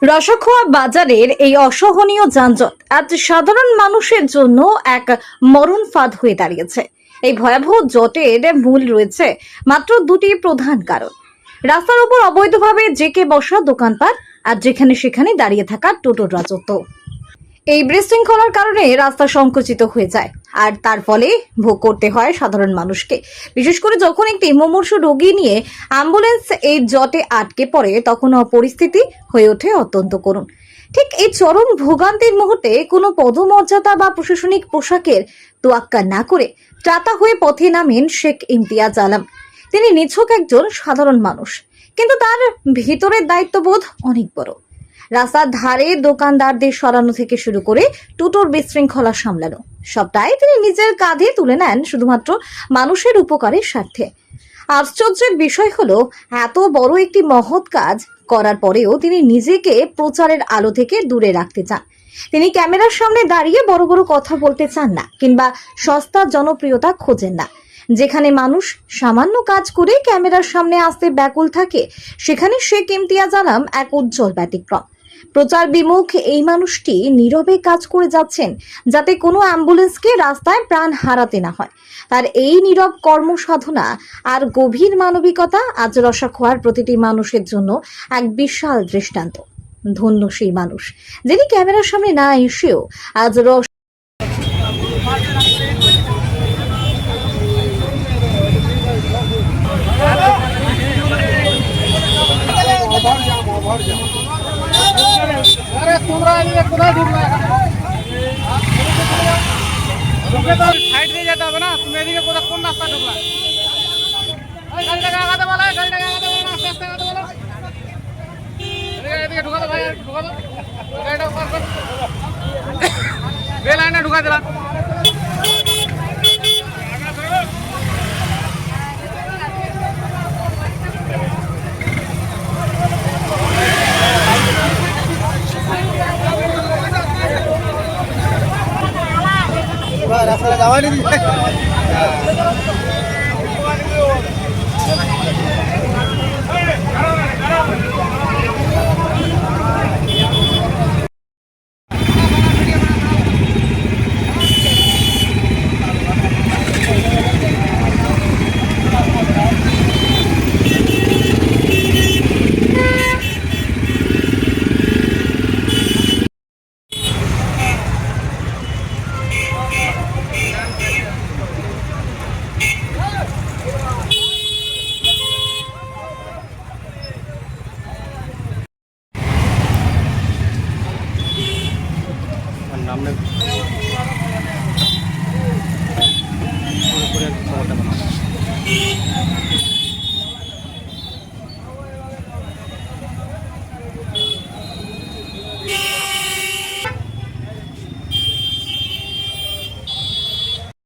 রসখোয়া বাজারের এই অসহনীয় যানজট আজ সাধারণ মানুষের জন্য এক মরণ ফাঁদ হয়ে দাঁড়িয়েছে। এই ভয়াবহ জটের মূল রয়েছে মাত্র দুটি প্রধান কারণ: রাস্তার উপর অবৈধভাবে জেঁকে বসা দোকানপাট আর যেখানে সেখানে দাঁড়িয়ে থাকা টোটোর রাজত্ব। এই বিশৃঙ্খলার কারণে রাস্তা সংকুচিত হয়ে যায়, আর তার ফলে ভোগ করতে হয় সাধারণ মানুষকে। বিশেষ করে যখন একটি মুমূর্ষু রোগী নিয়ে অ্যাম্বুলেন্স এই জটে আটকে পড়ে, তখন পরিস্থিতি হয়ে ওঠে অত্যন্ত করুণ। ঠিক এই চরম ভোগান্তির মুহূর্তে কোনো পদমর্যাদা বা প্রশাসনিক পোশাকের তোয়াক্কা না করে ত্রাতা হয়ে পথে নামেন শেখ ইমতিয়াজ আলম। তিনি নিছক একজন সাধারণ মানুষ, কিন্তু তার ভিতরের দায়িত্ববোধ অনেক বড়। রাস্তার ধারে দোকানদারদের সরানো থেকে শুরু করে টোটোর বিশৃঙ্খলা সামলানো, সবটাই তিনি নিজের কাঁধে তুলে নেন শুধুমাত্র মানুষের উপকারের স্বার্থে। আশ্চর্যের বিষয় হলো, এত বড় একটি মহৎ কাজ করার পরেও তিনি নিজেকে প্রচারের আলো থেকে দূরে রাখতে চান। তিনি ক্যামেরার সামনে দাঁড়িয়ে বড় বড় কথা বলতে চান না, কিংবা সস্তা জনপ্রিয়তা খোঁজেন না। যেখানে মানুষ সামান্য কাজ করে ক্যামেরার সামনে আসতে ব্যাকুল থাকে, সেখানে শেখ ইমতিয়াজ আলম এক উজ্জ্বল ব্যতিক্রম। প্রচার বিমুখ এই মানুষটি নীরবে কাজ করে যাচ্ছেন, যাতে কোনো অ্যাম্বুলেন্সকে রাস্তায় প্রাণ হারাতে না হয়। তার এই নীরব কর্মসাধনা আর গভীর মানবিকতা আজ রসখোয়ার প্রতিটি মানুষের জন্য এক বিশাল দৃষ্টান্ত। ধন্য সেই মানুষ যিনি ক্যামেরার সামনে না এসেও আজ अरे तुम्हारा ये खुदा ढूंढना है तुम्हें तो साइड दे जाता होगा ना तुम्हें एदिके खुदा कौन रास्ता ढूंढना है गाड़ी लगा आते वाला है गाड़ी लगा आते वाला आस्ते आस्ते आते वाला एदिके ढुका दो भाई ढुका दो गाड़ी ऊपर कर बेल आने ढुका देला रास्ता जावा नहीं नाम